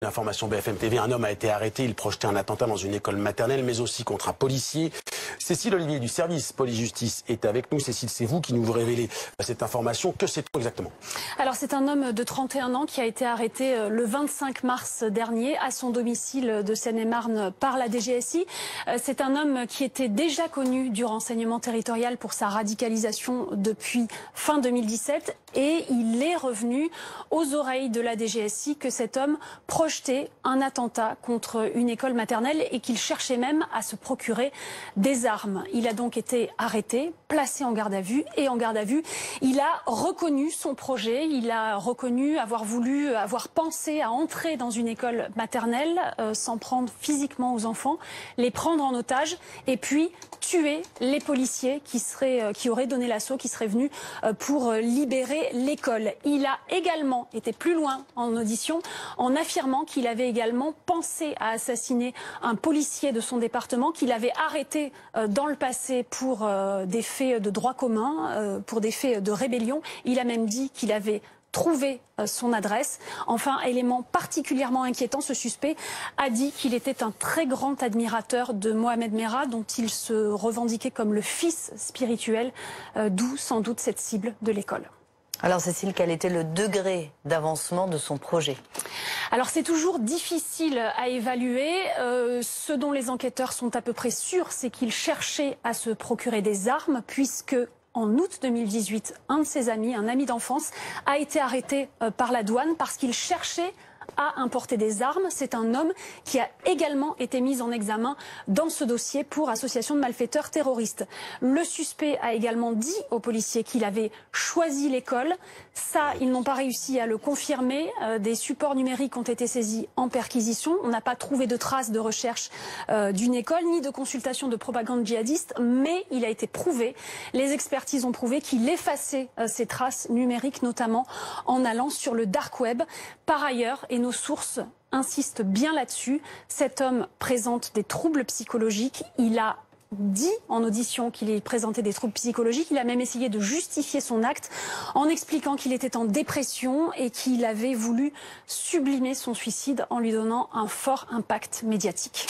L'information BFM TV, un homme a été arrêté, il projetait un attentat dans une école maternelle, mais aussi contre un policier. Cécile Olivier du service police-justice est avec nous. Cécile, c'est vous qui nous révélez cette information. Que sait-on exactement? Alors c'est un homme de 31 ans qui a été arrêté le 25 mars dernier à son domicile de Seine-et-Marne par la DGSI. C'est un homme qui était déjà connu du renseignement territorial pour sa radicalisation depuis fin 2017 et il est revenu aux oreilles de la DGSI que cet homme projetait un attentat contre une école maternelle et qu'il cherchait même à se procurer des armes. Il a donc été arrêté, placé en garde à vue et en garde à vue, il a reconnu son projet, il a reconnu avoir pensé à entrer dans une école maternelle, s'en prendre physiquement aux enfants, les prendre en otage et puis tuer les policiers qui auraient donné l'assaut, qui seraient venus pour libérer l'école. Il a également été plus loin en audition en affirmant qu'il avait également pensé à assassiner un policier de son département qu'il avait arrêté dans le passé pour des faits de droit commun, pour des faits de rébellion. Il a même dit qu'il avait trouvé son adresse. Enfin, élément particulièrement inquiétant, ce suspect a dit qu'il était un très grand admirateur de Mohamed Merah, dont il se revendiquait comme le fils spirituel, d'où sans doute cette cible de l'école. Alors Cécile, quel était le degré d'avancement de son projet? Alors c'est toujours difficile à évaluer. Ce dont les enquêteurs sont à peu près sûrs, c'est qu'il cherchait à se procurer des armes, puisque en août 2018, un de ses amis, un ami d'enfance, a été arrêté par la douane parce qu'il cherchait à importer des armes. C'est un homme qui a également été mis en examen dans ce dossier pour association de malfaiteurs terroristes. Le suspect a également dit aux policiers qu'il avait choisi l'école. Ça, ils n'ont pas réussi à le confirmer. Des supports numériques ont été saisis en perquisition. On n'a pas trouvé de traces de recherche d'une école, ni de consultation de propagande djihadiste, mais il a été prouvé, les expertises ont prouvé qu'il effaçait ces traces numériques, notamment en allant sur le dark web. Par ailleurs, et nos sources insistent bien là-dessus, cet homme présente des troubles psychologiques. Il a dit en audition qu'il présentait des troubles psychologiques. Il a même essayé de justifier son acte en expliquant qu'il était en dépression et qu'il avait voulu sublimer son suicide en lui donnant un fort impact médiatique.